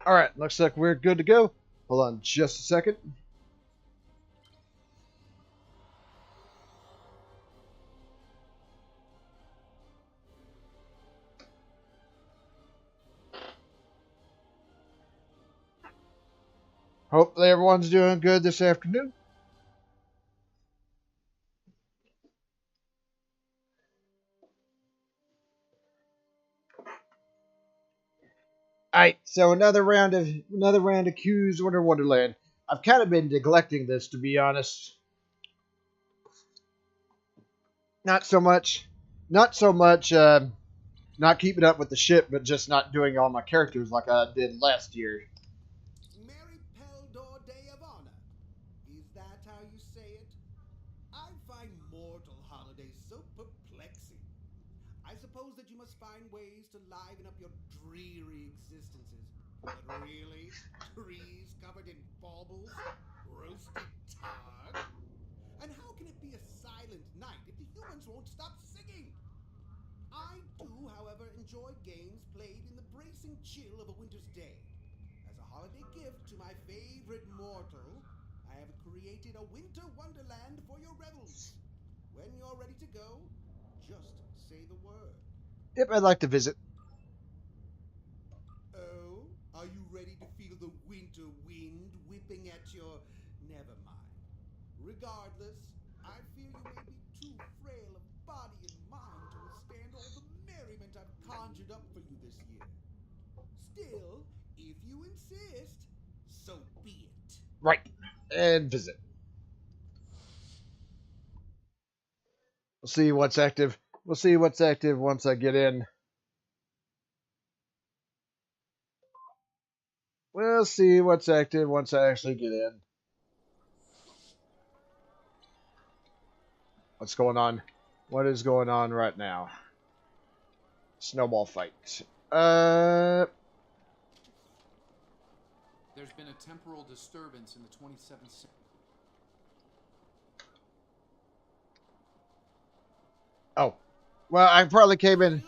Alright, looks like we're good to go. Hold on just a second. Hopefully everyone's doing good this afternoon. Alright, so another round of Q's Winter Wonderland. I've kind of been neglecting this, to be honest. Not so much, not keeping up with the ship, but just not doing all my characters like I did last year. Mary Peldor Day of Honor. Is that how you say it? I find mortal holidays so perplexing. I suppose that you must find ways to liven up your dreary existences. But really? Trees covered in baubles? Roasted tar? And how can it be a silent night if the humans won't stop singing? I do, however, enjoy games played in the bracing chill of a winter's day. As a holiday gift to my favorite mortal, I have created a Winter Wonderland for your revels. When you're ready to go, just say the word. Yep, I'd like to visit. Oh, are you ready to feel the winter wind whipping at your... Never mind. Regardless, I fear you may be too frail of body and mind to withstand all the merriment I've conjured up for you this year. Still, if you insist, so be it. Right, and visit. We'll see what's active. We'll see what's active once I get in. We'll see what's active once I actually get in. What's going on? What is going on right now? Snowball fight. There's been a temporal disturbance in the 27th century. Oh. Well, I probably came in.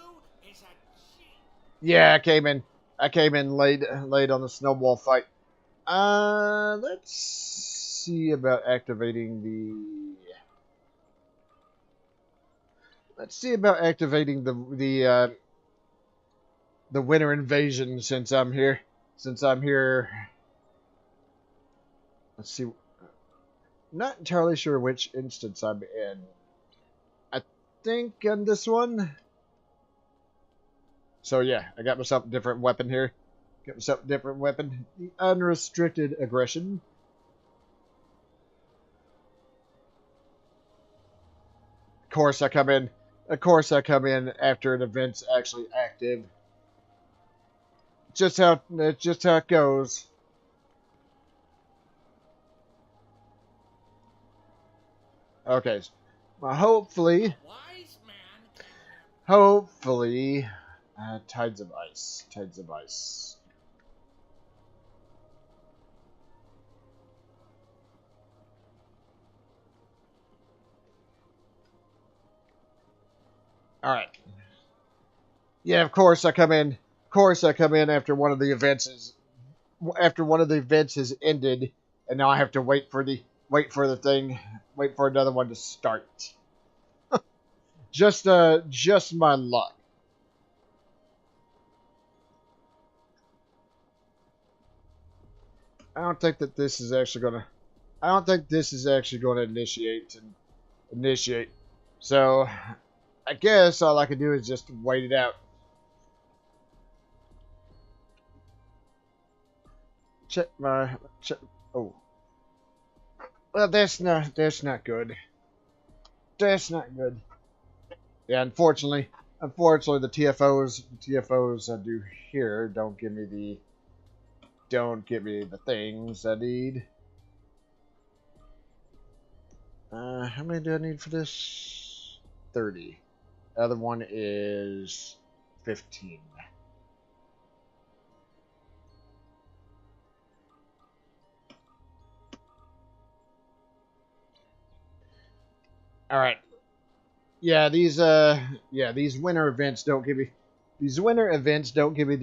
Yeah, I came in late on the snowball fight. Let's see about activating the. Let's see about activating the winter invasion since I'm here. Let's see. Not entirely sure which instance I'm in. I think on this one. So yeah, I got myself a different weapon here. Got myself a different weapon. The unrestricted aggression. Of course I come in after an event's actually active. Just how it goes. Okay. Well, hopefully, tides of ice. All right. Yeah, of course I come in. After one of the events has ended, and now I have to wait for another one to start. Just my luck. I don't think this is actually gonna initiate. So I guess all I can do is just wait it out. Oh. Well, that's not good. That's not good. Yeah, unfortunately, the TFOs I do here don't give me the things I need. How many do I need for this? 30. The other one is 15. All right. Yeah, these winter events don't give me the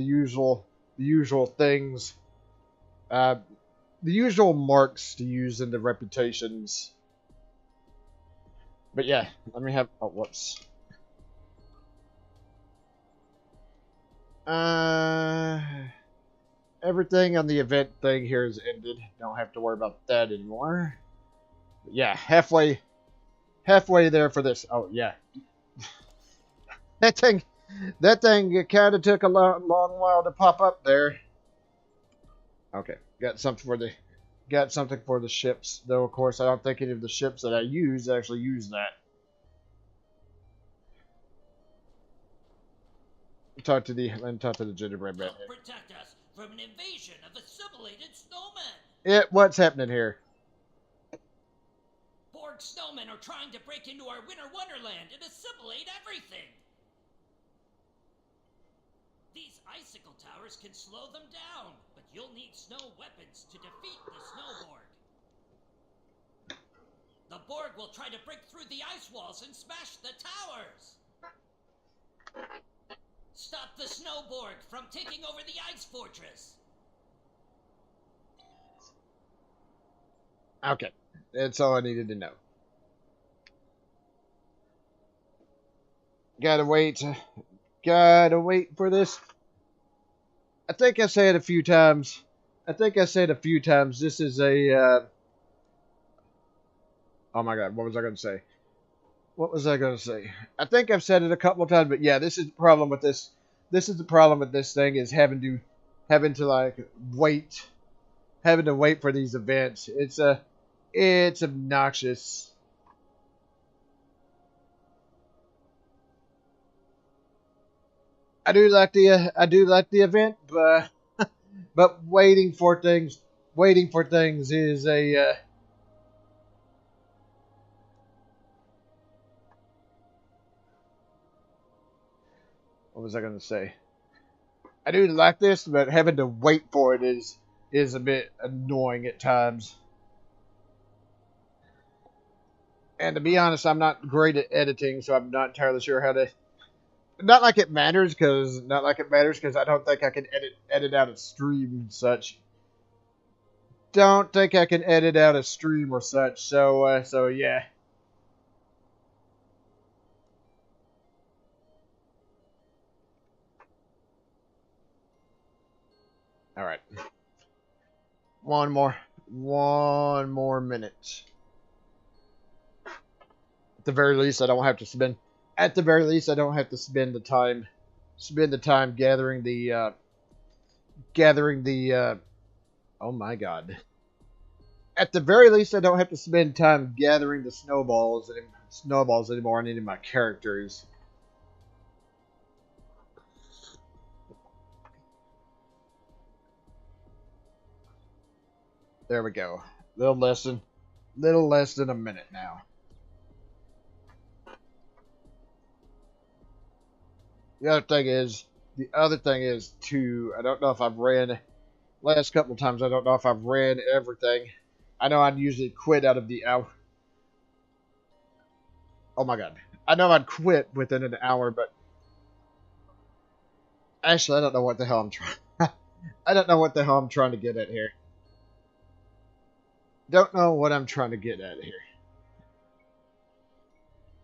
usual things Uh, the usual marks to use in the reputations. But yeah, let me have. Oh, whoops. Everything on the event thing here is ended. Don't have to worry about that anymore. But yeah, halfway there for this. Oh yeah, that thing, kind of took a long while to pop up there. Okay, got something for the ships. Though of course I don't think any of the ships that I use actually use that. Talk to the gingerbread man. Help protect us from an invasion of assimilated snowmen. Yeah, what's happening here? Borg snowmen are trying to break into our Winter Wonderland and assimilate everything. These icicle towers can slow them down, but you'll need snow weapons to defeat the Snowborg. The Borg will try to break through the ice walls and smash the towers. Stop the Snowborg from taking over the ice fortress. Okay, that's all I needed to know. Gotta wait for this. I think I said a few times. This is a. Oh my God, what was I going to say? I think I've said it a couple of times, but yeah, this is the problem with this. This is the problem with this thing is having to like wait for these events. It's obnoxious. I do like the event, but waiting for things is a. What was I going to say? I do like this, but having to wait for it is a bit annoying at times. And to be honest, I'm not great at editing, so I'm not entirely sure how to. Not like it matters, because I don't think I can edit out a stream and such. Don't think I can edit out a stream or such. So yeah. All right. One more minute. At the very least, I don't have to spend. At the very least, I don't have to spend the time gathering the. Oh my God. At the very least, I don't have to spend time gathering the snowballs anymore on any of my characters. There we go. Little less than a minute now. The other thing is too, I don't know if I've ran last couple of times, I don't know if I've ran everything. I know I'd usually quit out of the hour. Oh my God. I know I'd quit within an hour, but actually I don't know what the hell I'm trying. I don't know what the hell I'm trying to get at here. Don't know what I'm trying to get at here.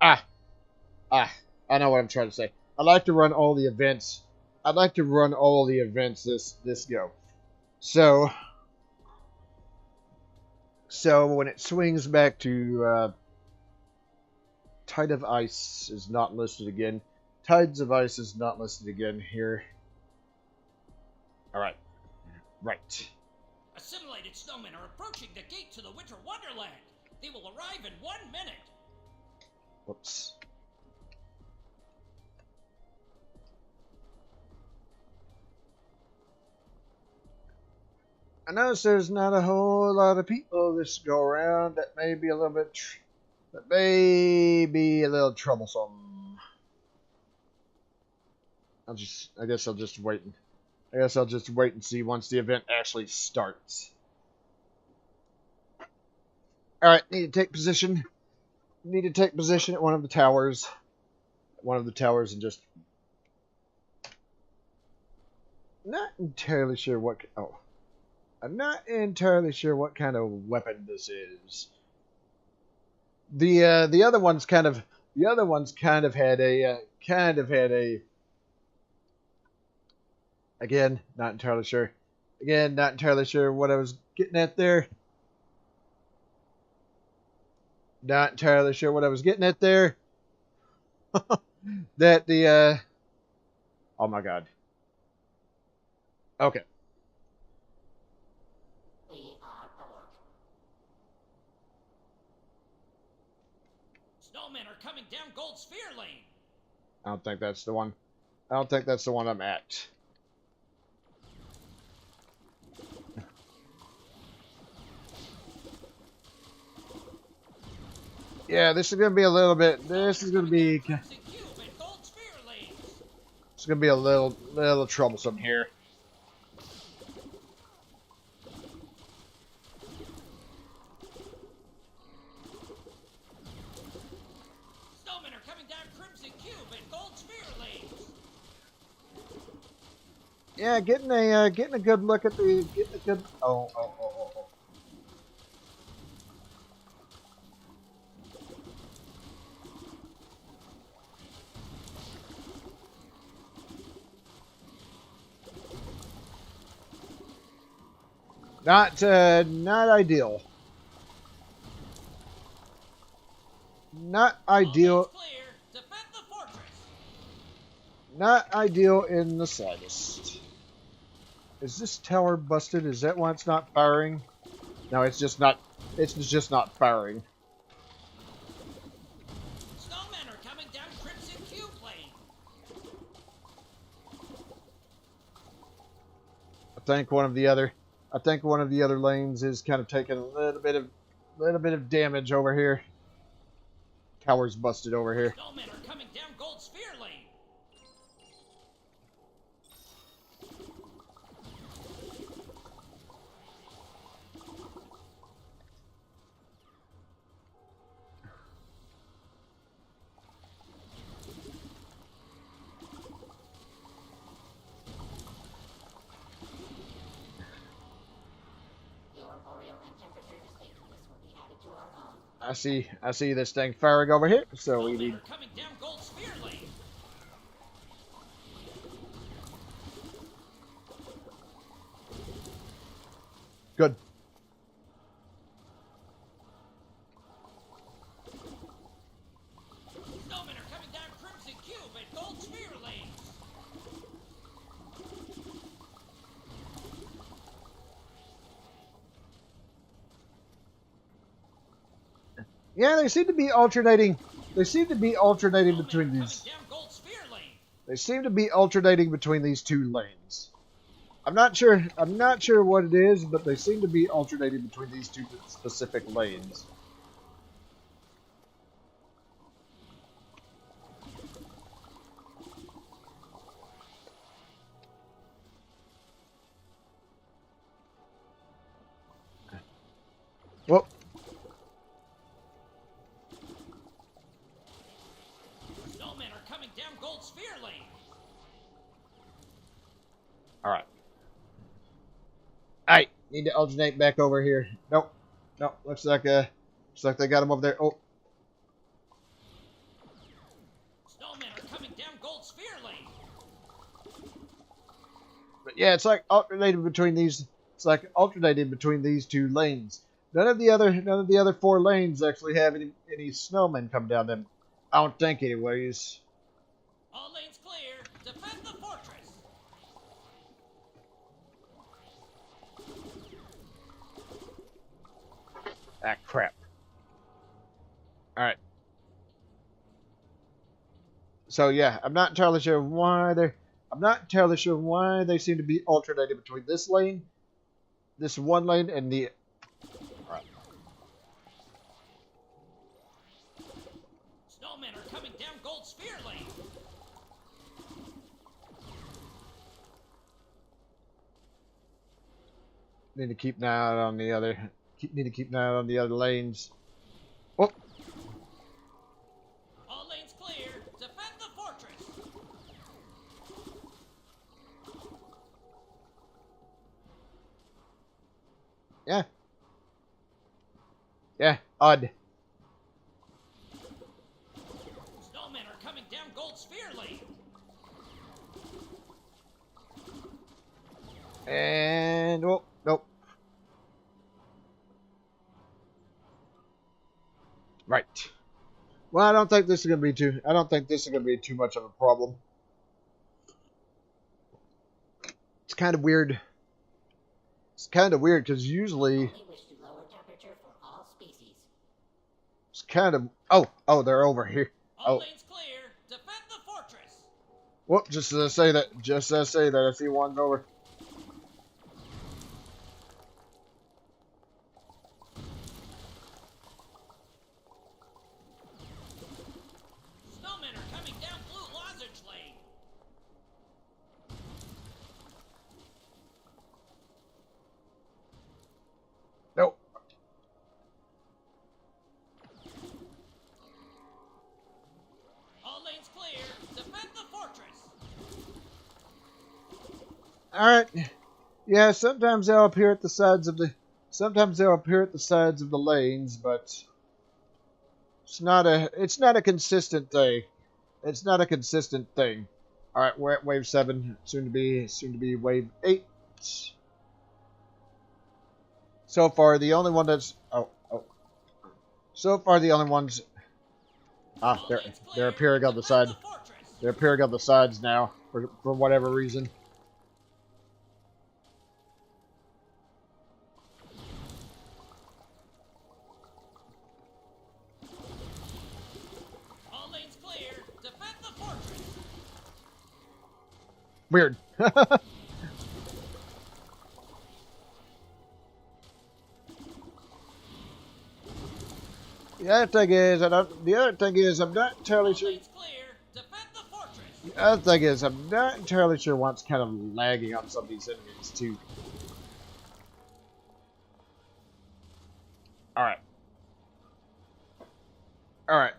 I know what I'm trying to say. I'd like to run all the events. This go. So when it swings back to Tide of Ice is not listed again. Tides of Ice is not listed again here. All right. Right. Assimilated snowmen are approaching the gate to the Winter Wonderland. They will arrive in 1 minute. Whoops. I notice there's not a whole lot of people this go around. That may be a little bit. That may be a little troublesome. I guess I'll just wait and see once the event actually starts. Alright, need to take position. At one of the towers. And just... Not entirely sure what... Oh. I'm not entirely sure what kind of weapon this is. The other ones kind of had a again, not entirely sure. Again, not entirely sure what I was getting at there. Not entirely sure what I was getting at there. That the oh my god. Okay. Snowmen are coming down Gold Sphere Lane. I don't think that's the one. I don't think that's the one I'm at. Yeah, this is gonna be a little bit. This is gonna be. Crimson Cube and Gold Sphere Lanes. It's gonna be a little troublesome here. Snowmen are coming down Crimson Cube and Gold Sphere Lanes. Yeah, getting a good look at the getting a good. Oh. Not ideal. Not ideal. Clear. Defend the fortress. Not ideal in the slightest. Is this tower busted? Is that why it's not firing? No, it's just not. It's just not firing. Snowmen are coming down Crimson Cube Lane. I think one of the other lanes is kind of taking a little bit of damage over here. Tower's busted over here. Snowmen are coming down Gold Sphere Lane. I see this thing firing over here, so we Snowmen need. are coming down Gold Sphere Lane. Good. Snowmen are coming down Crimson Cube and Gold Sphere Lanes. Yeah, they seem to be alternating. They seem to be alternating Snowmen between are these. coming down Gold Sphere Lane. They seem to be alternating between these two lanes. I'm not sure what it is, but they seem to be alternating between these two specific lanes. Well, Snowmen are coming down Gold Sphere Lane. all right. I need to alternate back over here. Nope. Looks like they got him over there. Oh, Snowmen are coming down Gold Sphere Lane. but yeah, it's like alternating between these. It's like alternating between these two lanes. None of the other four lanes actually have any snowmen come down them. I don't think, anyways. All lanes clear. Defend the fortress. Ah, crap. All right. So yeah, I'm not entirely sure why they seem to be alternating between this lane, this one lane, and the. All right. Snowmen are coming down Gold Sphere Lane. Need to keep an eye out on the other. Need to keep an eye out on the other lanes. Oh, All lanes clear. Defend the fortress. Odd. Snowmen are coming down Gold Sphere Lane. And oh, nope. Right. Well, I don't think this is gonna be too. I don't think this is gonna be too much of a problem. It's kind of weird. It's kind of weird because usually it's kind of. Oh, they're over here. All Oh, lanes clear. Defend the fortress. whoop! Just as I say that, I see one over. Snowmen are coming down Blue Lozenge Lane. Nope. All lanes clear. Defend the fortress. All right. Yeah, sometimes they'll appear at the sides of the. Sometimes they'll appear at the sides of the lanes, but it's not a. It's not a consistent thing. It's not a consistent thing. All right, we're at wave 7, soon to be wave 8. So far, the only one that's So far, the only ones. They're appearing on the side. They're appearing on the sides now for whatever reason. All lanes clear. Defend the fortress. Weird. The other thing is, I'm not entirely sure. All lanes clear. Defend the fortress. The other thing is, I'm not entirely sure what's kind of lagging on some of these enemies too. All right. All right.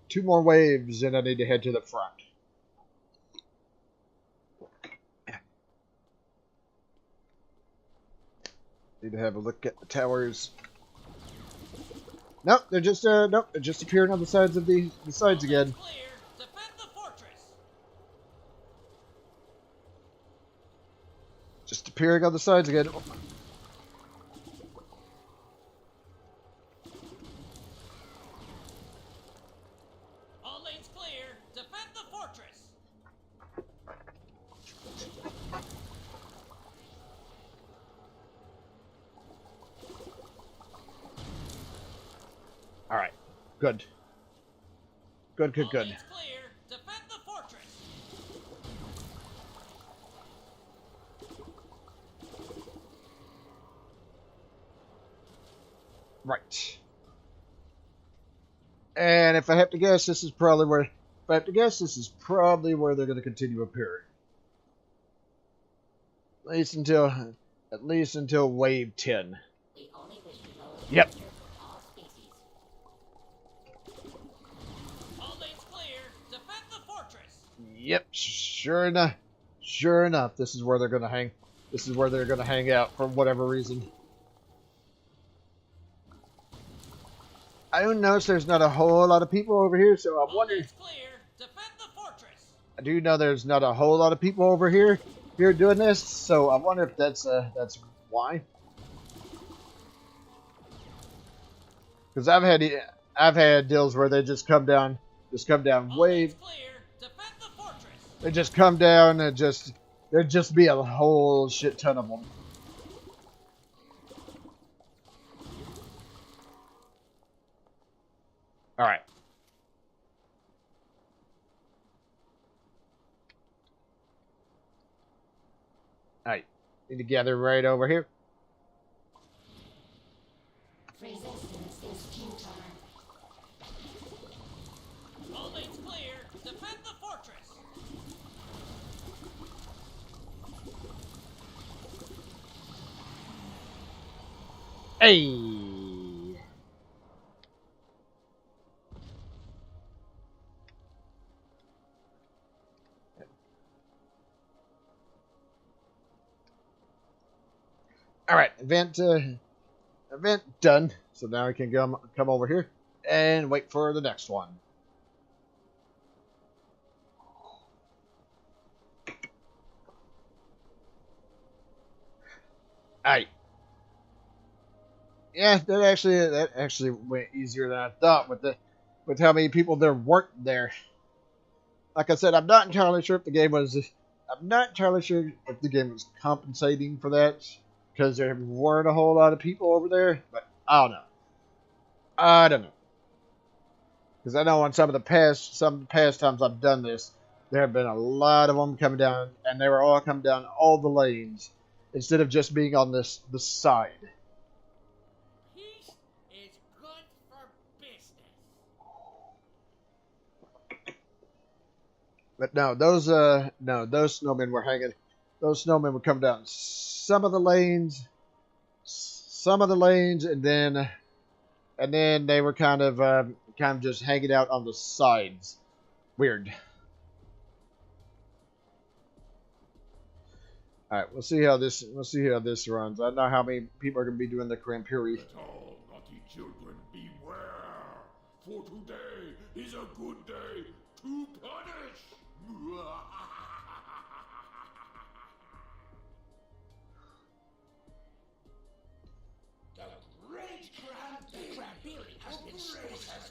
Two more waves, and I need to head to the front. Need to have a look at the towers. Nope, they're just appearing on the sides of the sides again. Clear. Defend the fortress. Just appearing on the sides again. All lanes clear. Defend the fortress. All right, good. Good. All lanes clear. Defend the fortress. Right. And if I have to guess, this is probably where. If I have to guess, this is probably where they're going to continue appearing. At least until wave 10. Yep. All lanes clear. Defend the fortress. Yep. Sure enough. This is where they're going to hang. This is where they're going to hang out for whatever reason. I do notice there's not a whole lot of people over here, so I wonder. Clear. Defend the fortress. I do know there's not a whole lot of people over here doing this, so I wonder if that's why. Because I've had deals where they just come down wave. Clear. Defend the fortress. They just come down and there'd just be a whole shit ton of them. All right. All right. Need to gather right over here. Resistance is futile. All lanes clear. Defend the fortress. Hey. All right, event event done. So now we can come over here and wait for the next one. Alright. Yeah, that actually went easier than I thought with how many people there weren't there. Like I said, I'm not entirely sure if the game was compensating for that because there weren't a whole lot of people over there. But I don't know. Because I know on some of the past times I've done this, there have been a lot of them coming down, and they were all coming down all the lanes instead of just being on the side. Peace is good for business. But no, those snowmen were hanging. Those snowmen would come down some of the lanes, and then they were kind of just hanging out on the sides. Weird. All right, we'll see how this runs. I don't know how many people are going to be doing the Grand Prix. Let all naughty children beware, for today is a good day to punish. The great Cranberry has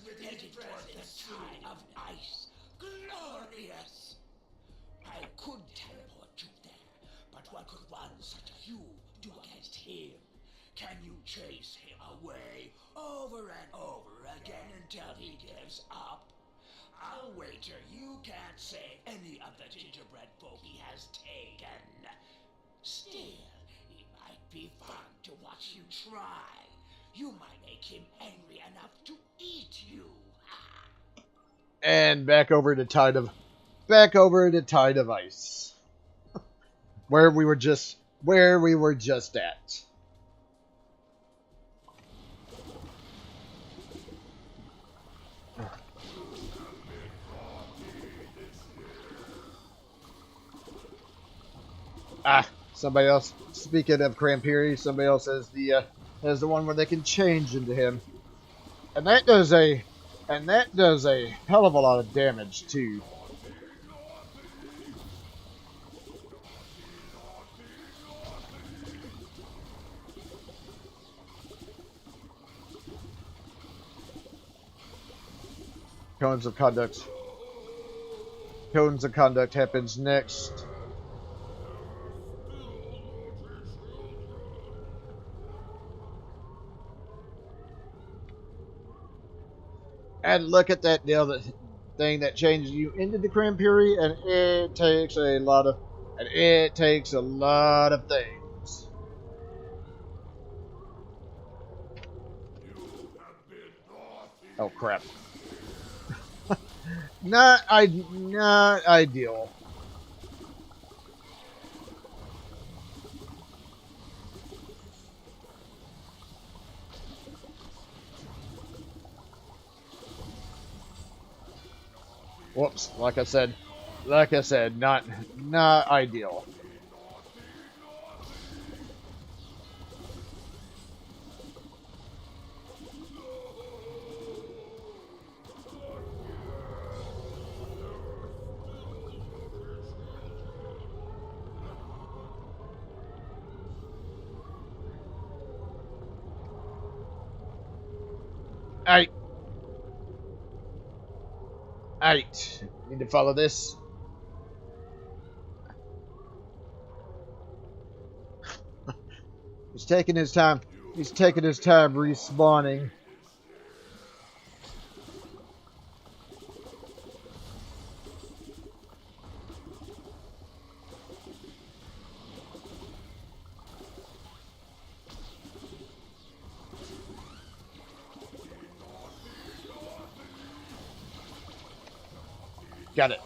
been headed toward the side of ice. Glorious! I could teleport you there, but what could one such as you do against him? Can you chase him away over and over again until he gives up? I'll wager you can't save any of the gingerbread folk he has taken. Still, it might be fun to watch you try. You might make him angry enough to eat you. And back over to Tide of Ice. where we were just at. Somebody else. Speaking of Cranberry, somebody else has the one where they can change into him, and that does a hell of a lot of damage too. Codes of conduct. Codes of conduct happens next. And look at that deal, that thing that changes you into the Cranberry, and it takes a lot of things. Oh crap. Not ideal. Whoops, like I said, not ideal. Alright. Need to follow this. He's taking his time. He's taking his time respawning. Got it.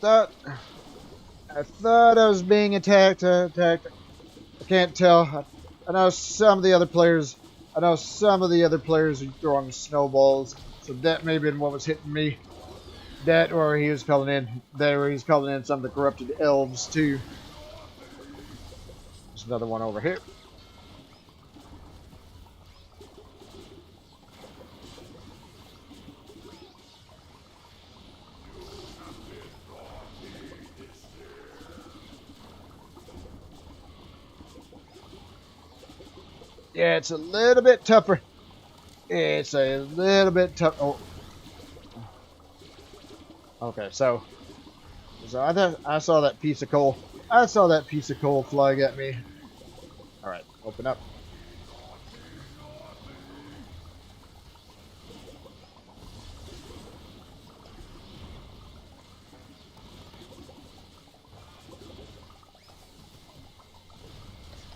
thought I was being attacked. I can't tell. I know some of the other players. I know some of the other players are throwing snowballs, so that may have been what was hitting me. That, or he was calling in. There, he's calling in some of the corrupted elves too. There's another one over here. Yeah, it's a little bit tougher. It's a little bit tough. Oh, okay. So I saw that piece of coal. I saw that piece of coal flying at me. All right, open up.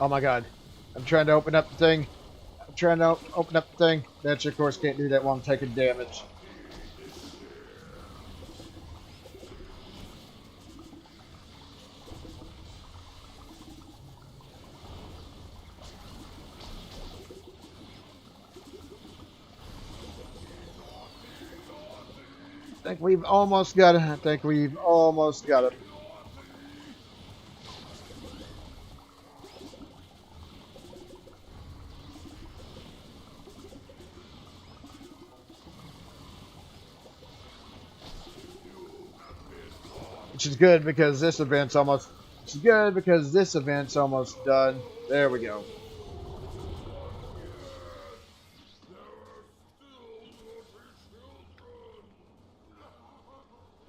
Oh my God! I'm trying to open up the thing. I'm trying to open up the thing. That, of course, can't do that while I'm taking damage. I think we've almost got it. I think we've almost got it. Which is good because this event's almost. Which is good because this event's almost done. There we go.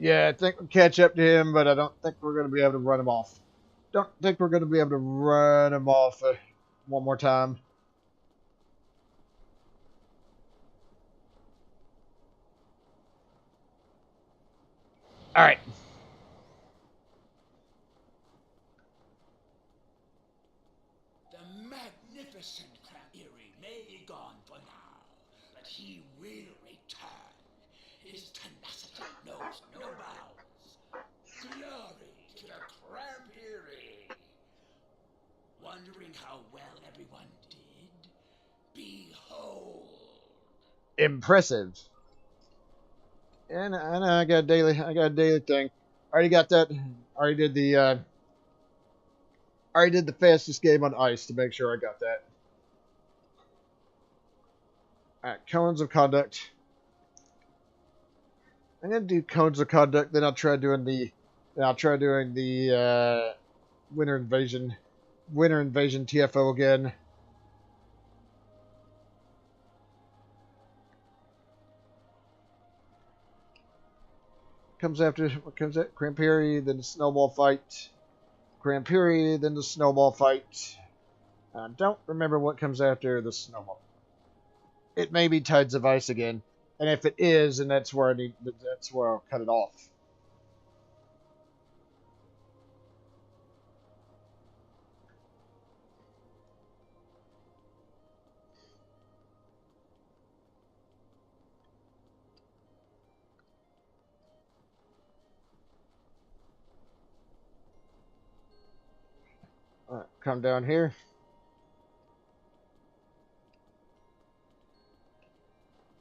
Yeah, I think we'll catch up to him, but I don't think we're going to be able to run him off. Don't think we're going to be able to run him off one more time. All right. The magnificent Krabiri may be gone for now, but he will return. His tenacity knows no bounds. Glory to the Krabiri! Wondering how well everyone did? Behold! Impressive. And I got a daily thing. Already got that. Already did the fastest game on ice to make sure I got that. Alright, cones of conduct. I'm gonna do codes of conduct, then I'll try doing the winter invasion TFO again. What comes at Crampiri, then the snowball fight. Crampiri, then the snowball fight. I don't remember what comes after the snowball. It may be Tides of Ice again. And if it is, then that's where I'll cut it off. Alright, come down here.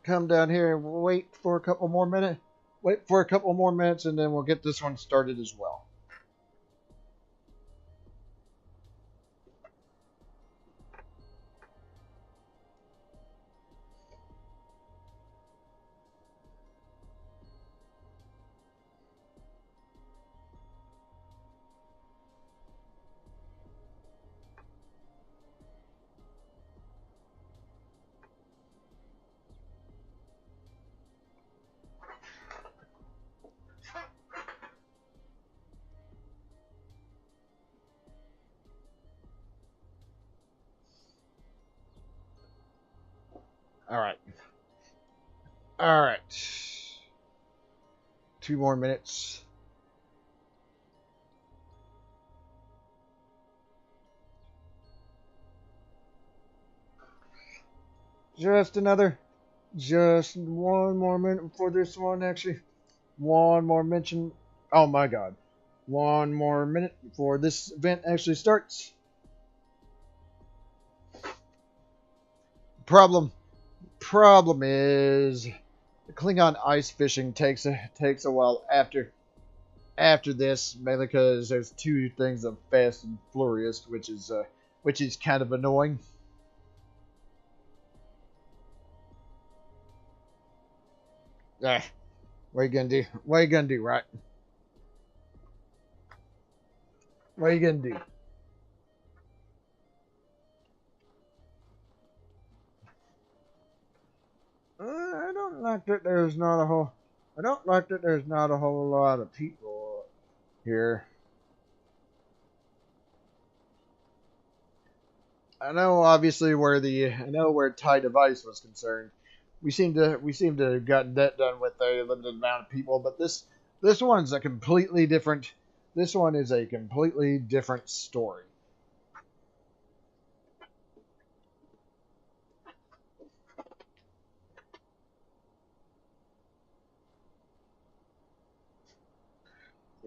Come down here and wait for a couple more minutes. Wait for a couple more minutes and then we'll get this one started as well. Alright. Alright. 2 more minutes. Just one more minute before this one, actually. One more mention. Oh my god. One more minute before this event actually starts. Problem is the Klingon ice fishing takes a while after this, mainly because there's two things of Fast and Furious, which is kind of annoying. Ah, what are you gonna do? What are you gonna do, right? What are you gonna do? I don't like that there's not a whole. I don't like that there's not a whole lot of people here. I know obviously I know where tie device was concerned. We seem to have gotten that done with a limited amount of people, but this one's a completely different. This one is a completely different story.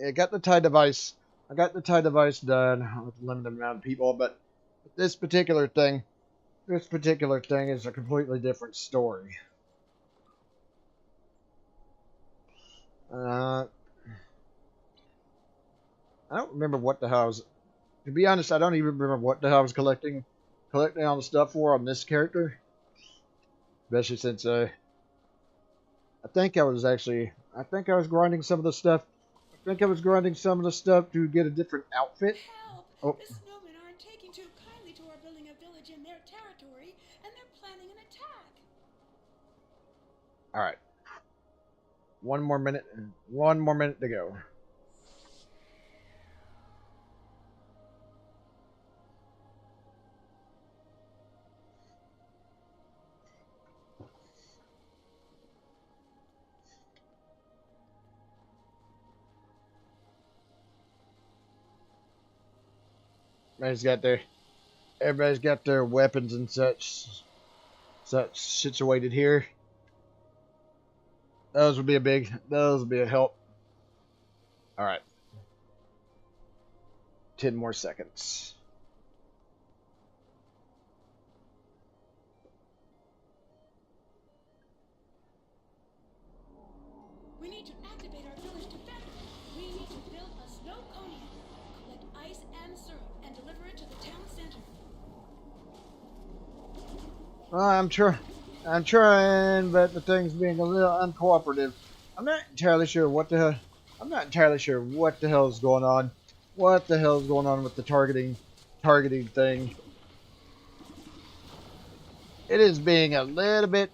I got the tie device. I got the tie device done with a limited amount of people, but this particular thing, is a completely different story. I don't remember what the hell I was. To be honest, I don't even remember what the hell I was collecting all the stuff for on this character. Especially since I think I was grinding some of the stuff. I think I was grinding some of the stuff to get a different outfit. Help! Oh. The snowmen aren't taking too kindly to our building a village in their territory, and they're planning an attack. All right. One more minute to go. Everybody's got their weapons and such situated here. Those would be a help. All right. 10 more seconds. We need to activate our village defender. We need to build a snow conium, collect ice and syrup, and deliver it to the town center. Well, I'm trying, but the thing's being a little uncooperative. I'm not entirely sure what the hell is going on. What the hell is going on with the targeting thing? It's being a little bit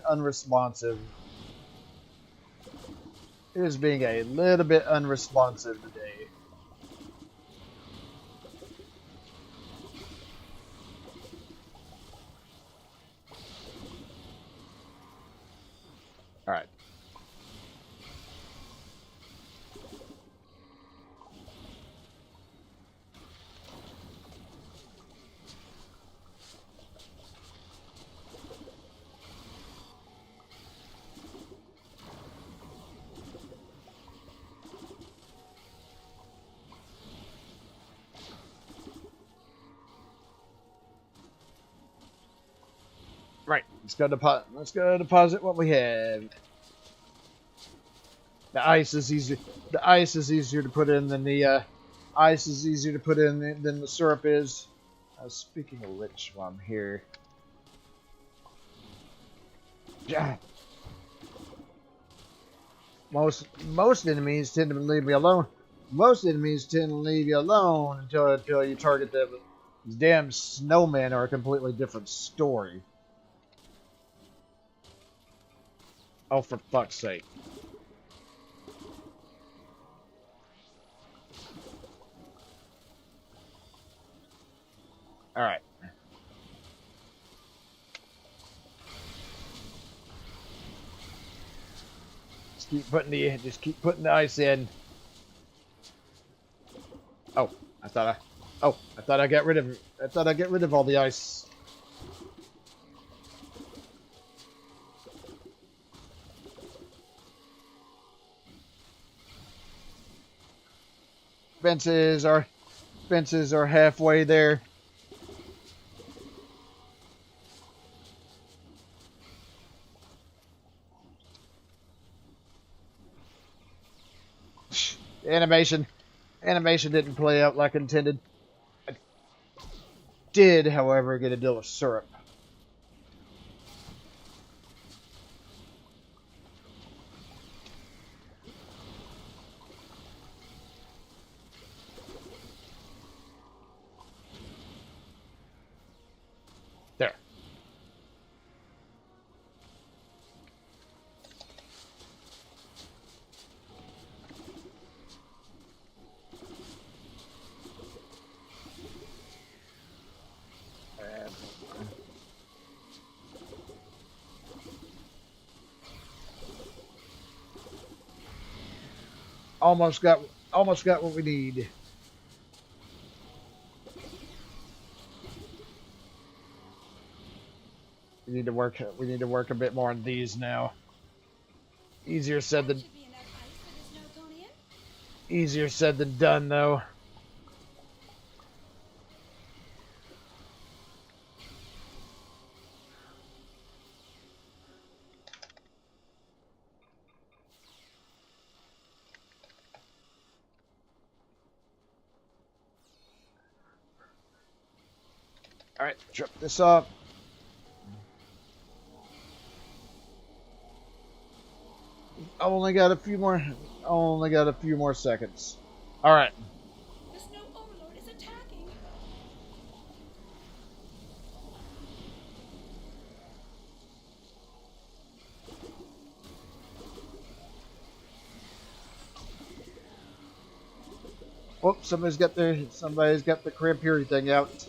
unresponsive. It is being a little bit unresponsive today. All right. Right. Let's go deposit what we have. The ice is easier to put in than the than the syrup is. Speaking of which, while I'm here, yeah. Most enemies tend to leave me alone. Most enemies tend to leave you alone until you target them. These damn snowmen are a completely different story. Oh, for fuck's sake. Alright. Just keep putting the ice in. Oh, I thought I got rid of all the ice. Fences are halfway there. Animation didn't play out like intended. I did, however, get a deal of syrup. There. Almost got what we need. We need to work a bit more on these now. Easier said than Should be enough ice for the Snowconian. easier said than done though. All right, trip this up. I only got a few more seconds. All right. The Snow Overlord is attacking. Whoops, somebody's got the Crampiri thing out.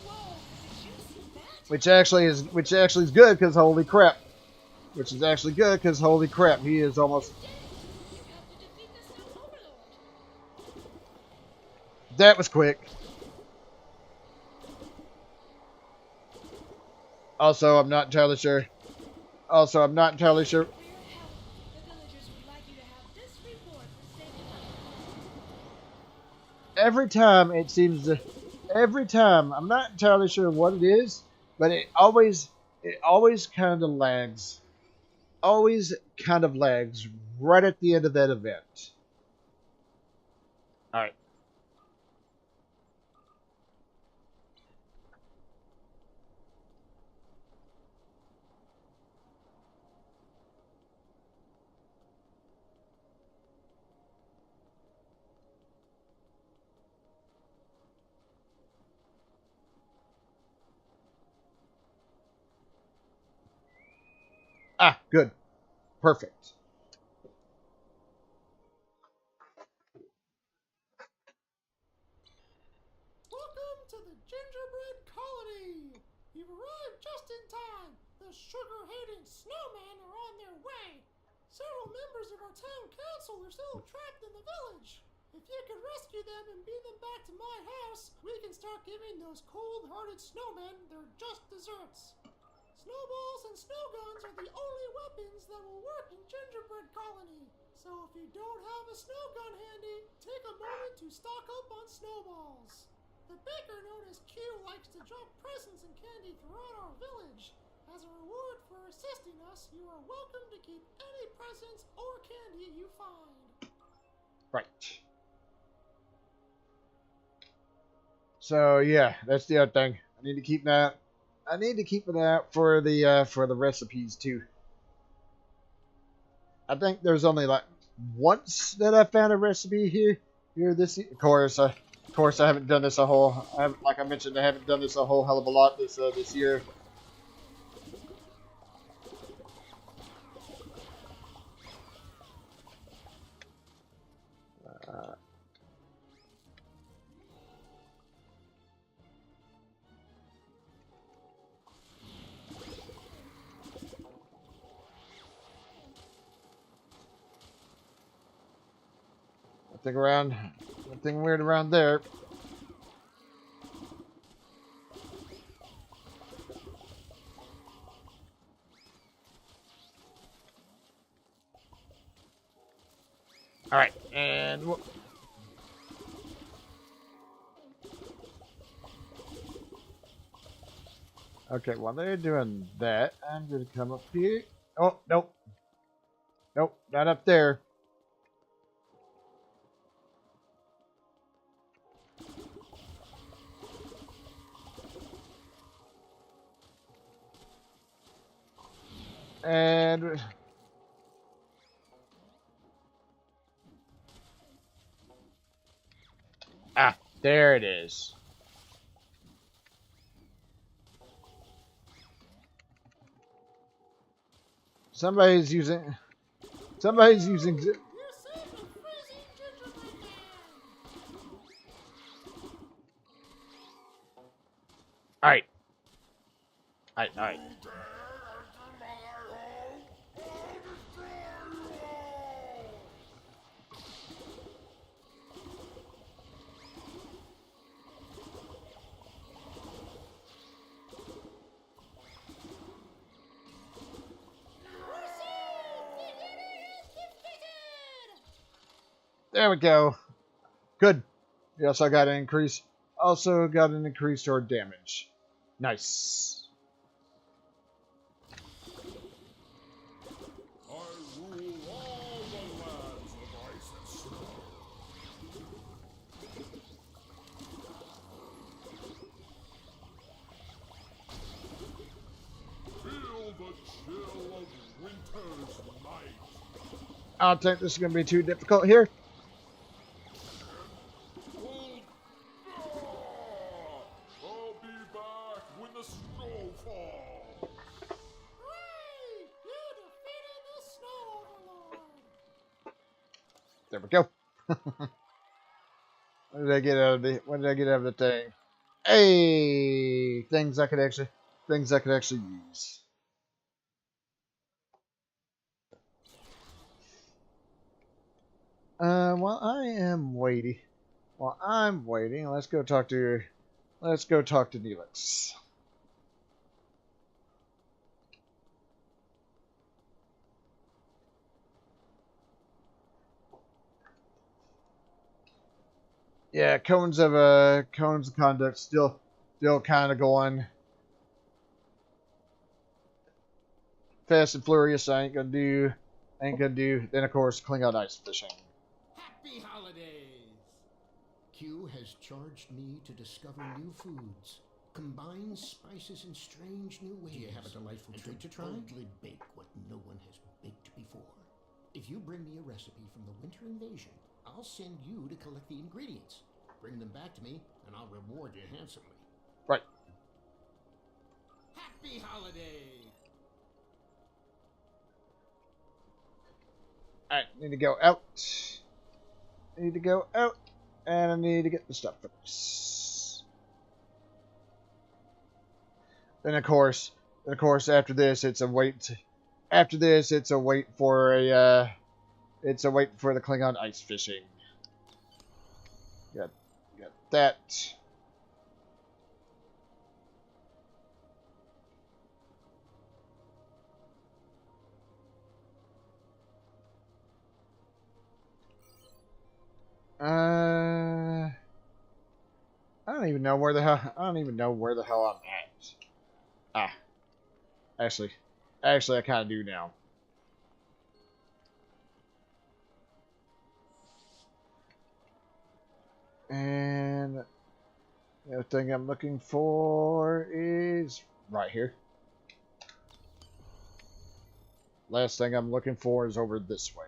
Whoa, did you see that? Which actually is good because holy crap. Which is actually good because holy crap, he is almost. You helped to defeat the Snow Overlord. That was quick. Also, I'm not entirely sure. For your help, the villagers would like you to have this reward for saving life. Every time, I'm not entirely sure what it is, but it always kind of lags. Always kind of lags right at the end of that event. All right. Ah, good. Perfect. Welcome to the gingerbread colony! You've arrived just in time. The sugar-hating snowmen are on their way. Several members of our town council are still trapped in the village. If you could rescue them and beam them back to my house, we can start giving those cold-hearted snowmen their just desserts. Snowballs and snow guns are the only weapons that will work in gingerbread colony. So if you don't have a snow gun handy, take a moment to stock up on snowballs. The baker known as Q likes to drop presents and candy throughout our village. As a reward for assisting us, you are welcome to keep any presents or candy you find. Right. So yeah, that's the other thing. I need to keep an eye out for the recipes too. I think there's only like once that I found a recipe here this of course I haven't done this like I mentioned, I haven't done this a whole hell of a lot this year. Nothing weird around there. All right, and okay, while they're doing that, I'm gonna come up here. Oh, nope, nope, not up there. And there it is. Somebody's using. Somebody's using. You saved the freezing gingerbread man! All right, all right, all right. There we go. Good. Yes, I got an increase. Also got an increase to our damage. Nice. I rule all the lands of ice and snow. Feel the chill of winter's night. I don't think this is going to be too difficult here. I'll be back when the snow falls. Hooray! You defeated the Snow Overlord! There we go. What did I get out of the? What did I get out of the thing? Hey, things I could actually use. While I'm waiting, let's go talk to Neelix. Yeah, cones of conduct still kind of going fast and furious. Ain't gonna do. Then of course Klingon ice fishing. Happy holidays! Q has charged me to discover new foods, combine spices in strange new ways. Do you have a delightful and treat to try? boldly bake what no one has baked before. If you bring me a recipe from the Winter Invasion, I'll send you to collect the ingredients. Bring them back to me, and I'll reward you handsomely. Right. Happy holidays! Alright, need to go out. And I need to get the stuff first. Then of course, after this, it's a wait. After this, it's a wait for the Klingon ice fishing. Got that. I don't even know where the hell I'm at. Ah, actually, I kind of do now. And the other thing I'm looking for is right here. Last thing I'm looking for is over this way.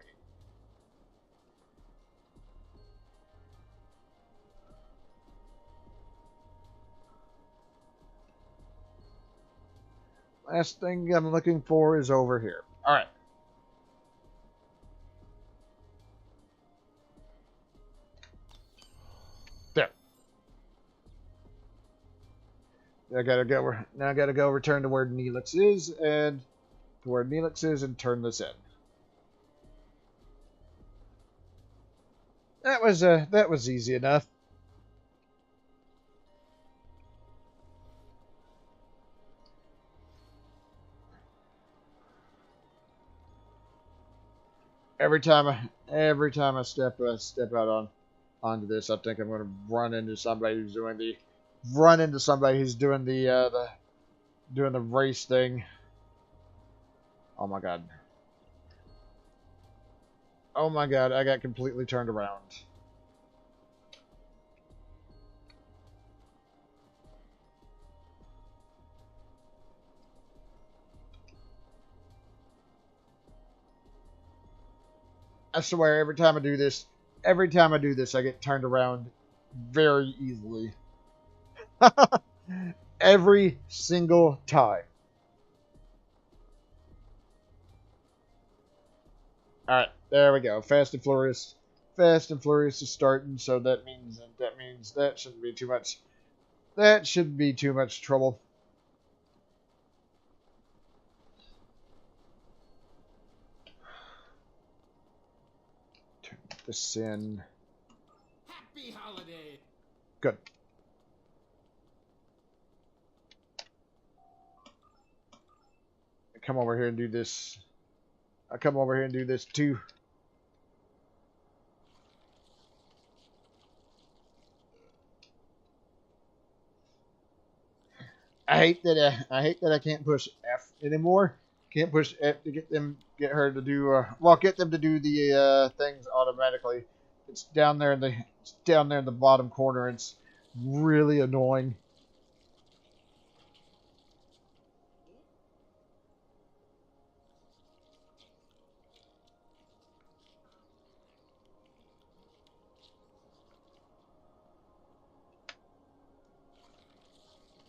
Last thing I'm looking for is over here. Alright. There. I gotta go return to where Neelix is and turn this in. That was easy enough. every time I step out onto this, I think I'm going to run into somebody who's doing the doing the race thing. Oh my god. Oh my god, I got completely turned around. I swear, every time I do this, I get turned around very easily. Every single time. Alright, there we go. Fast and Furious. Fast and Furious is starting, so that means that shouldn't be too much. That shouldn't be too much trouble. Turn this in. Happy holiday. Good. Come over here and do this. I come over here and do this too. I hate that I can't push F anymore. Can't push F to get her to do get them to do the things automatically. It's down there in the bottom corner. It's really annoying.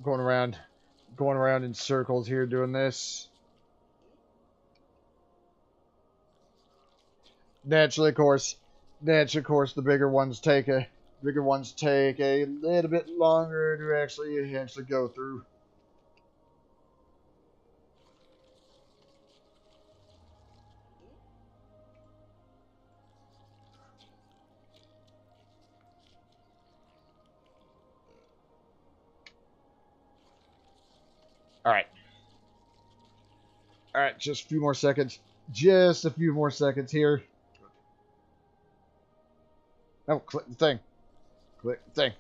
Going around in circles here doing this. Naturally, of course, the bigger ones take a little bit longer to actually go through. All right. All right, just a few more seconds. Just a few more seconds here. Oh, click the thing. Click the thing.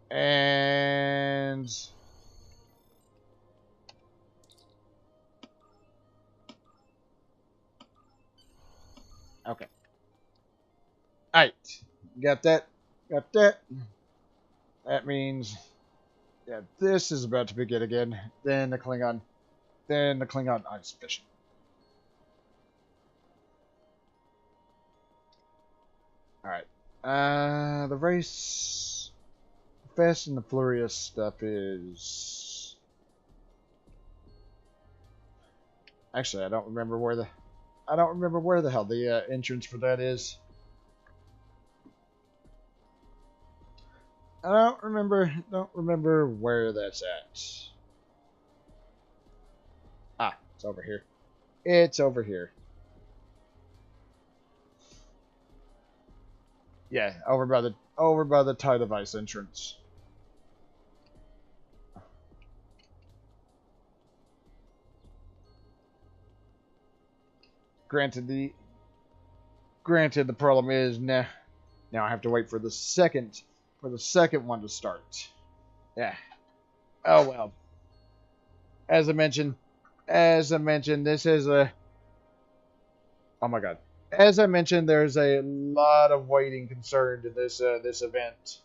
And okay. All right. Got that. Got that. That means, yeah, this is about to begin again. Then the Klingon ice fishing. Alright. The race, Fast and the Furious stuff is... Actually, I don't remember where the hell the entrance for that is. I don't remember where that's at. Ah, it's over here. It's over here. Yeah, over by the Tide of Ice entrance. Granted, the problem is now I have to wait for the second one to start. Yeah. Oh well. As I mentioned, this is a... Oh my god. As I mentioned, there's a lot of waiting concerned in this event.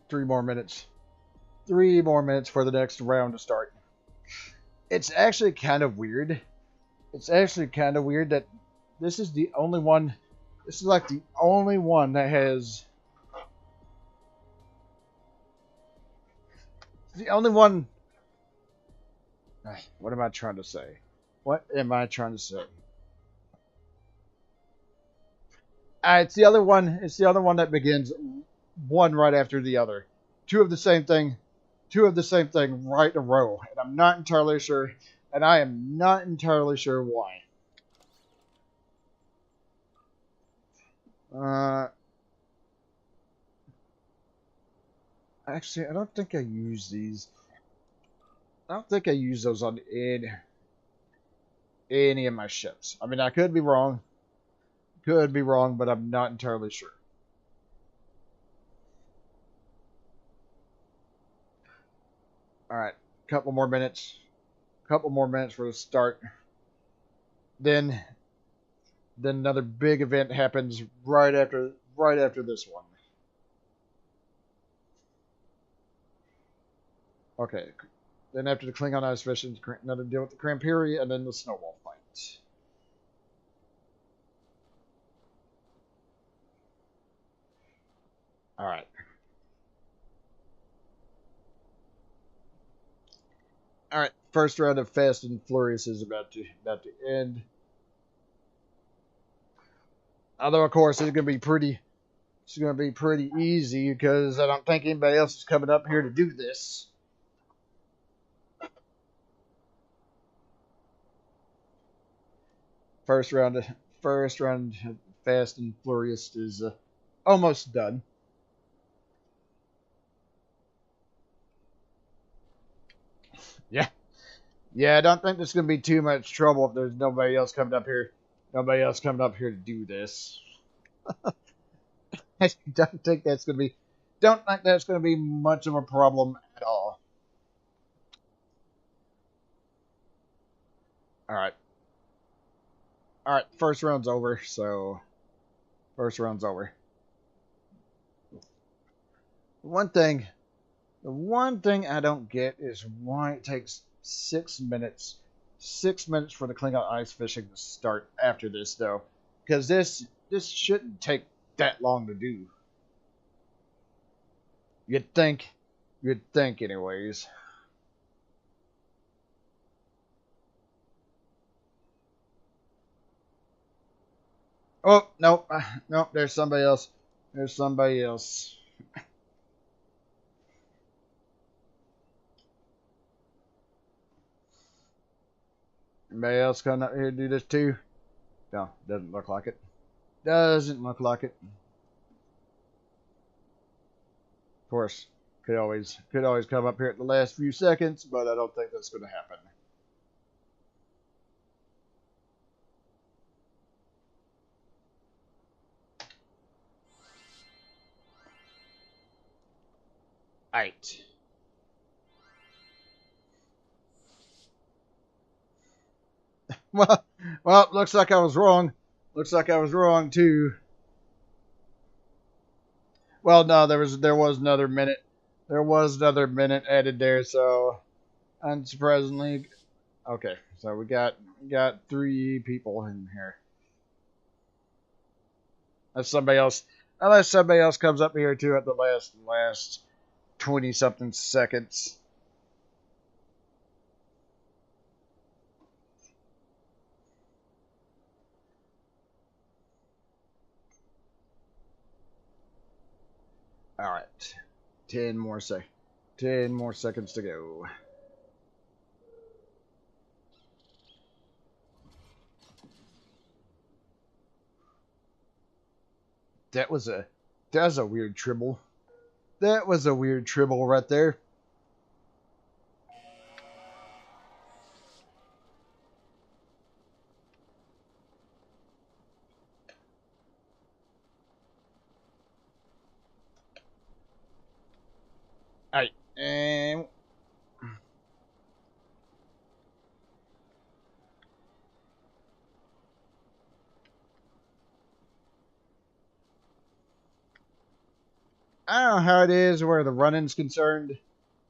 Three more minutes for the next round to start. It's actually kind of weird. That this is the only one. This is like the only one that has. The only one. What am I trying to say? It's the other one. It's the other one that begins one right after the other. Two of the same thing right in a row. And I'm not entirely sure. And I am not entirely sure why. Actually, I don't think I use these. I don't think I use those on any of my ships. I mean, I could be wrong. Could be wrong, but I'm not entirely sure. Alright, couple more minutes. Couple more minutes for the start. Then another big event happens right after this one. Okay. Then after the Klingon ice fishing, another deal with the Crampiri, and then the snowball fight. Alright. Alright, first round of Fast and Furious is about to end. Although of course it's gonna be pretty easy because I don't think anybody else is coming up here to do this. First round of Fast and Furious is almost done. Yeah, I don't think there's gonna be too much trouble if there's nobody else coming up here. Nobody else coming up here to do this. I don't think that's gonna be much of a problem at all. Alright. Alright, first round's over, so first round's over. The one thing I don't get is why it takes 6 minutes. 6 minutes for the Klingon ice fishing to start after this, though. Because this shouldn't take that long to do. You'd think, anyways. Oh, nope. Nope, there's somebody else. There's somebody else. Anybody else coming up here to do this too? No, doesn't look like it. Doesn't look like it. Of course, could always come up here at the last few seconds, but I don't think that's going to happen. Alright. Well, looks like I was wrong. Looks like I was wrong too. Well, no, there was another minute. There was another minute added there, so unsurprisingly, okay. So we got 3 people in here. Unless somebody else comes up here too at the last 20 something seconds. All right, 10 more seconds to go. That was a weird tribble. That was a weird tribble right there. Alright, and I don't know how it is where the running's concerned.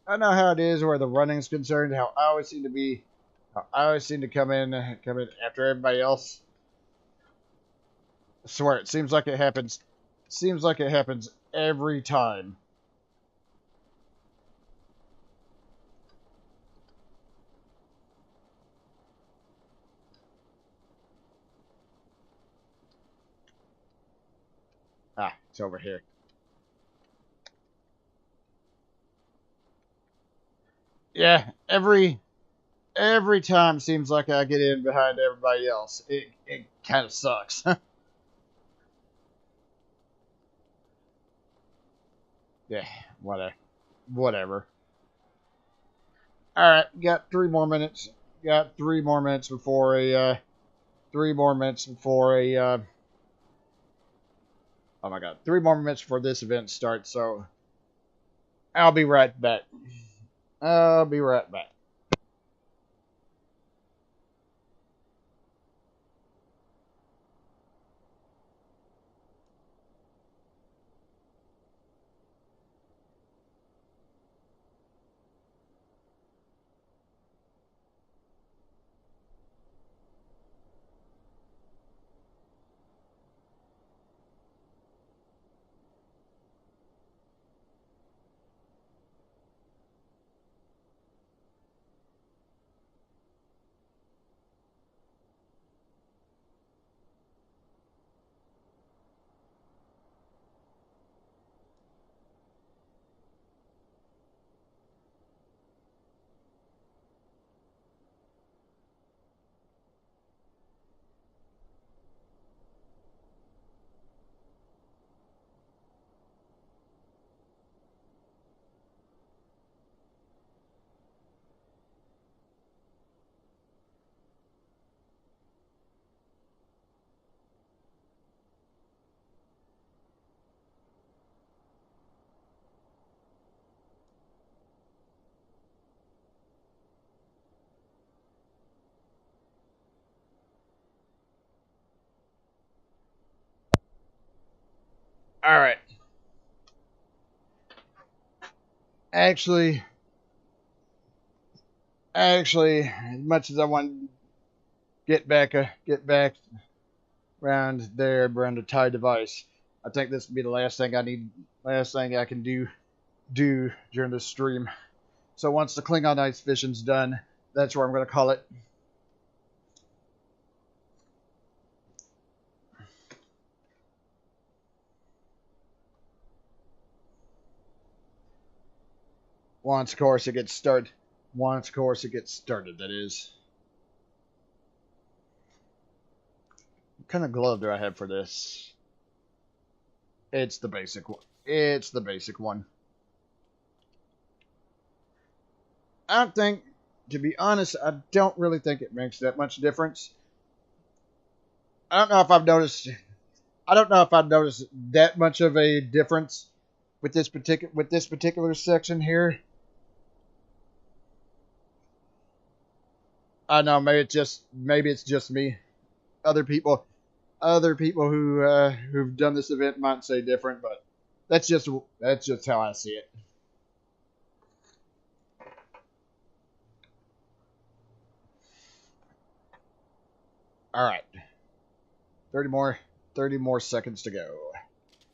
I know how it is where the running's concerned. How I always seem to come in after everybody else. I swear, it seems like it happens. Seems like it happens every time. Ah, it's over here. Yeah, every time seems like I get in behind everybody else. It kind of sucks. Yeah, whatever. whatever. All right, got 3 more minutes. Got 3 more minutes before a 3 more minutes before a oh my god, 3 more minutes before this event starts. So I'll be right back. I'll be right back. All right. Actually, as much as I want to get back around there, around the tie device, I think this will be the last thing I can do during this stream. So once the Klingon ice fishing's done, that's where I'm going to call it. Once, of course, it gets started. Once, of course, it gets started, that is. What kind of glove do I have for this? It's the basic one. It's the basic one. I don't think, to be honest, I don't really think it makes that much difference. I don't know if I've noticed that much of a difference with this particular section here. I know maybe it's just me. Other people who've done this event might say different, but that's just how I see it. All right, 30 more seconds to go.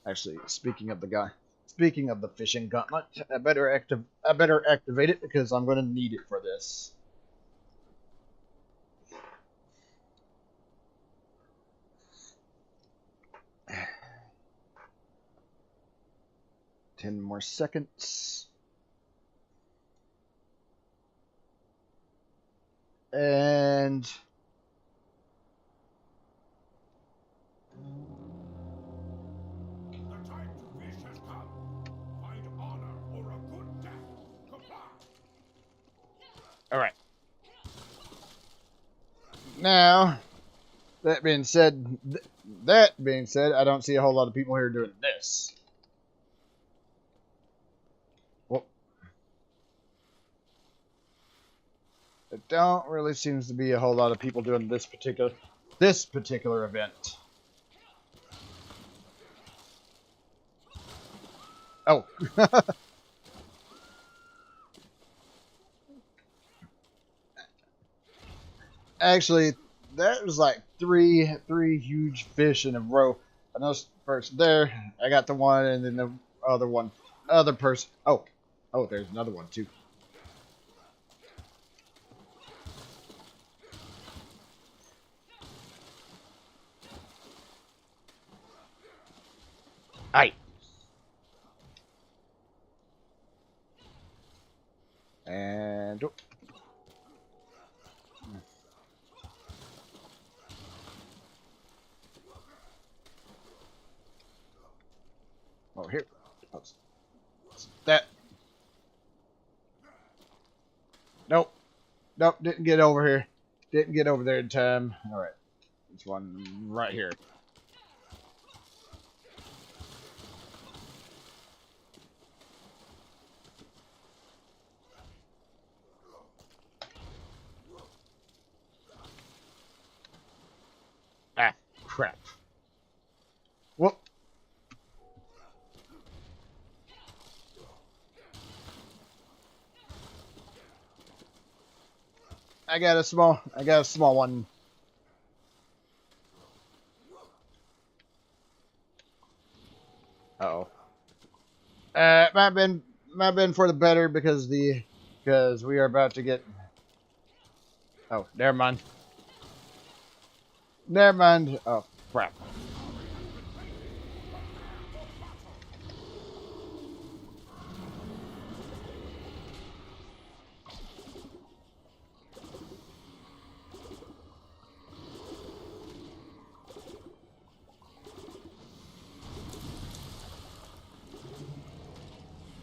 Actually, speaking of the fishing gauntlet, I better activate it because I'm going to need it for this. Ten more seconds. And The time to fish has come. Find honor or a good death. Goodbye. all right. Now, that being said, I don't see a whole lot of people here doing this. Well, there don't really seems to be a whole lot of people doing this particular event. Oh. Actually, that was like three huge fish in a row. I noticed first there, I got the one, and then the other person. Oh, there's another one too. Aye. And oh, here. That. Nope, didn't get over here. Didn't get over there in time. Alright. This one right here. Ah, crap. Whoop. I got a small one. Uh-oh. Might have been for the better because we are about to get. Oh, never mind. Never mind. Oh, crap.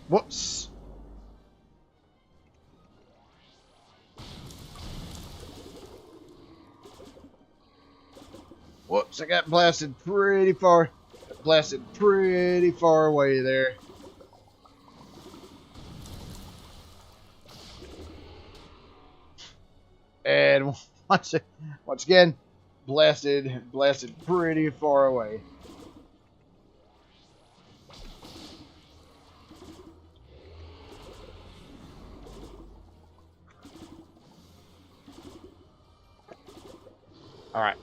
Whoops. Whoops, I got blasted pretty far. Blasted pretty far away there. And once again, blasted pretty far away. All right.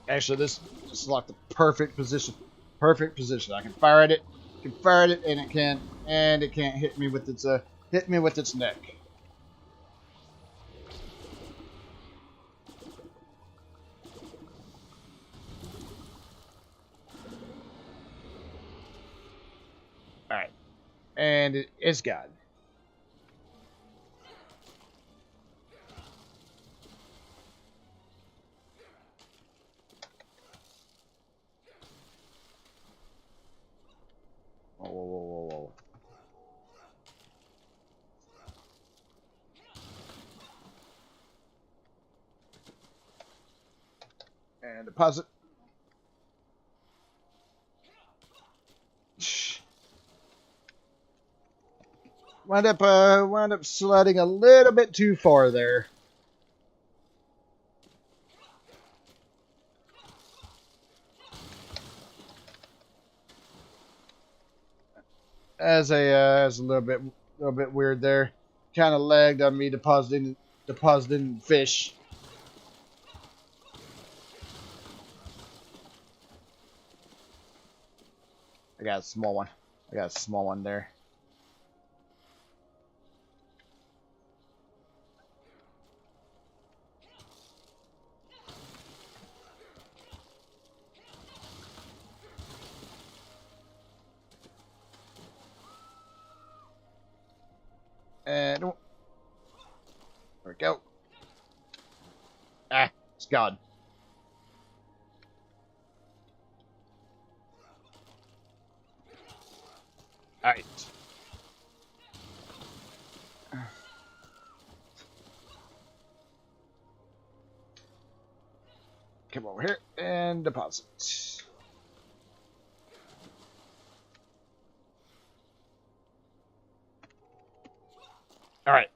Actually, this is like the perfect position. Perfect position. I can fire at it. And it can't hit me with its neck. All right, and it's gone. Whoa. And deposit. Wound up sliding a little bit too far there. As a little bit weird there. Kind of lagged on me depositing fish. I got a small one there. And there we go. Ah, it's gone. All right. Come over here and deposit. All right.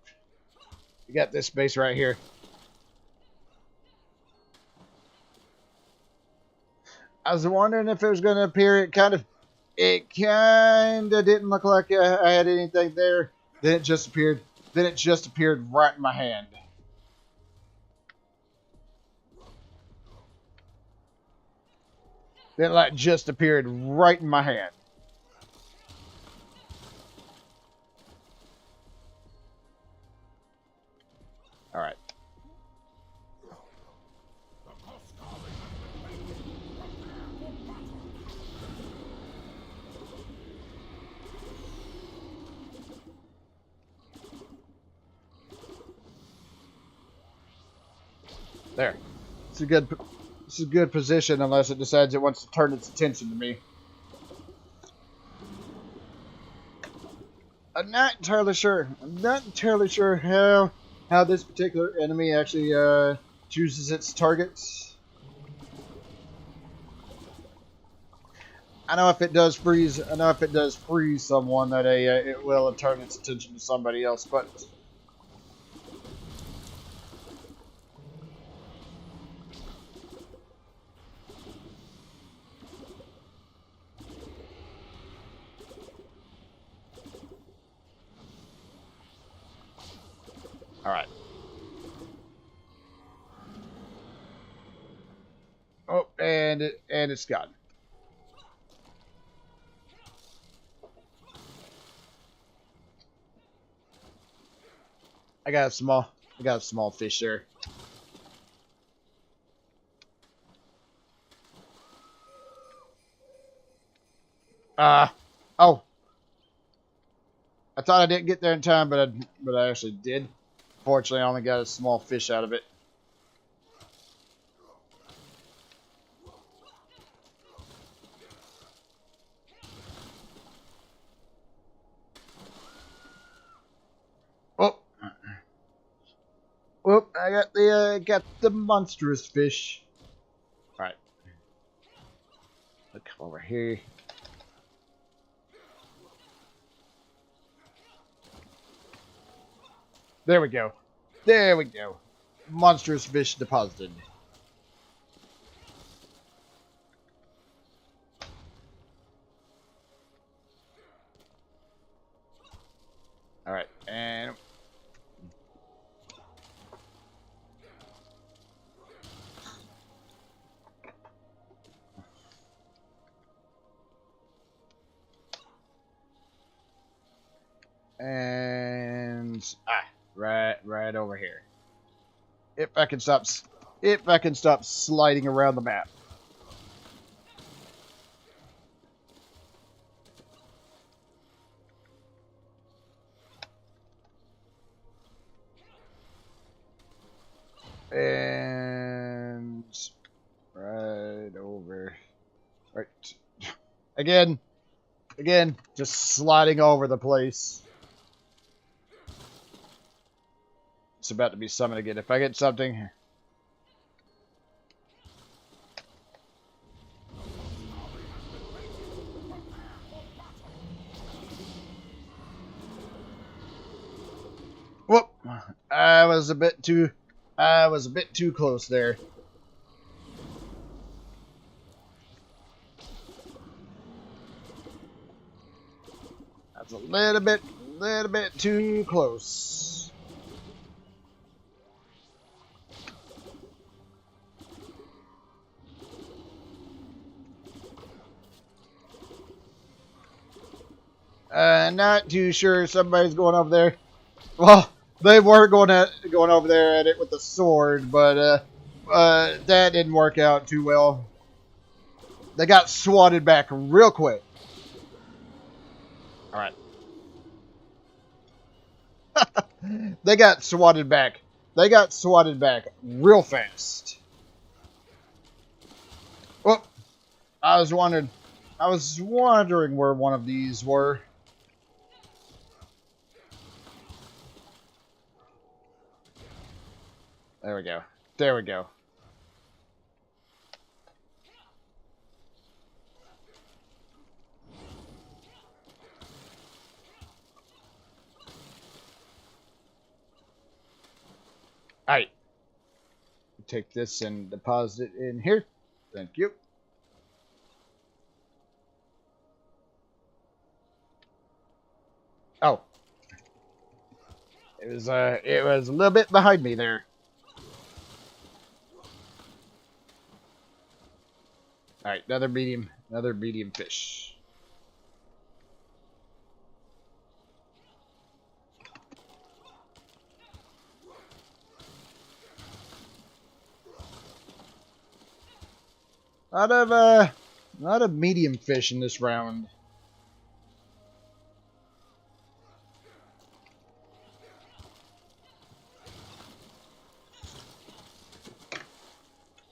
You got this base right here. I was wondering if it was going to appear. It kind of didn't look like I had anything there. Then it just appeared. Right in my hand. Then it like just appeared right in my hand. All right. There. It's a This is a good position unless it decides it wants to turn its attention to me. I'm not entirely sure. I'm not entirely sure how this particular enemy actually chooses its targets. I know if it does freeze. I know if it does freeze someone, that it will turn its attention to somebody else. But all right. Oh, and it's gone. I got a small fish there. Oh. I thought I didn't get there in time, but I actually did. Fortunately, I only got a small fish out of it. Oh. Whoop, I got the monstrous fish. Alright. Look over here. There we go. There we go. Monstrous fish deposited. Alright, and right over here. If I can stop sliding around the map. And right over. Right. Again, just sliding over the place. It's about to be summoned again. If I get something. Whoop! I was a bit too close there. That's a little bit too close. Not too sure somebody's going over there. Well, they were going over there at it with the sword, but that didn't work out too well. They got swatted back real quick. All right. They got swatted back. They got swatted back real fast. Oh, I was wondering where one of these were. There we go. There we go. Alright. Take this and deposit it in here. Thank you. Oh. It was a little bit behind me there. Alright, another medium fish. A lot of medium fish in this round.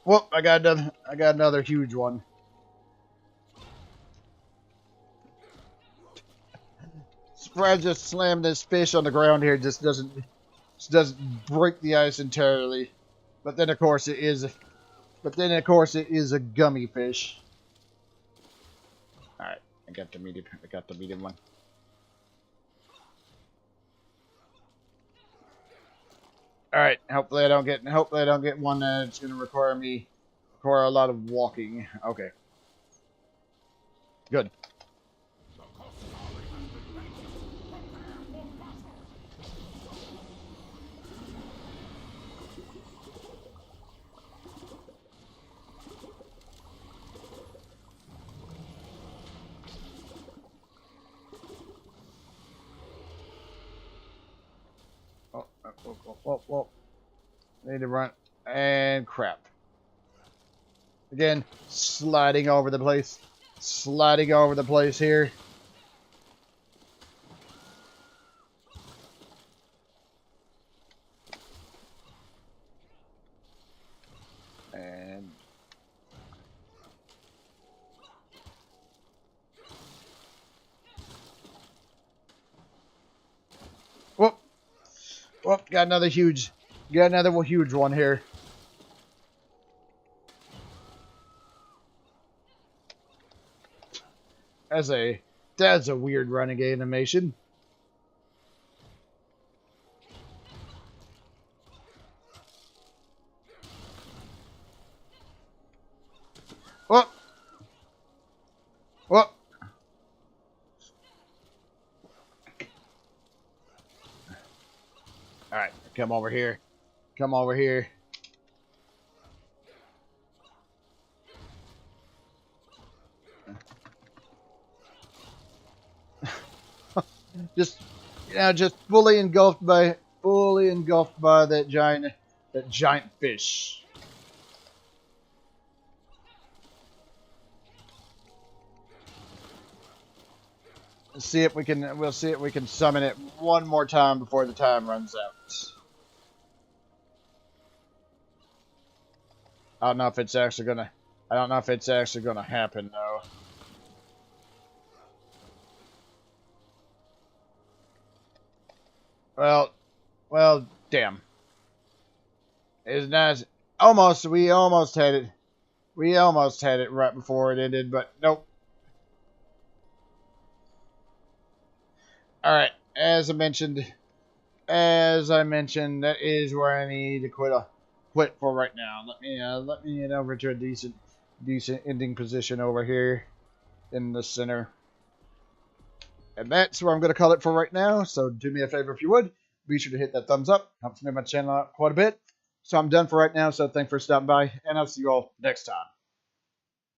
Whoop! I got another huge one. Brad just slammed this fish on the ground here. Just doesn't break the ice entirely. But then of course it is. But then of course it is a gummy fish. All right, I got the medium one. All right, hopefully I don't get one that's gonna require a lot of walking. Okay, good. Whoa. Need to run. And crap. Again, sliding over the place. Sliding over the place here. And... whoop. Whoop, got another huge one here. That's a weird renegade animation. Whoop. Whoop. Alright, come over here. Come over here. just fully engulfed by that giant fish. We'll see if we can summon it one more time before the time runs out. I don't know if it's actually gonna happen though. Well, damn. It's nice. We almost had it. We almost had it right before it ended, but nope. Alright, as I mentioned, that is where I need to quit for right now. Let me get over to a decent ending position over here in the center. And that's where I'm going to call it for right now. So do me a favor if you would. Be sure to hit that thumbs up. Helps me my channel out quite a bit. So I'm done for right now. So thanks for stopping by. And I'll see you all next time.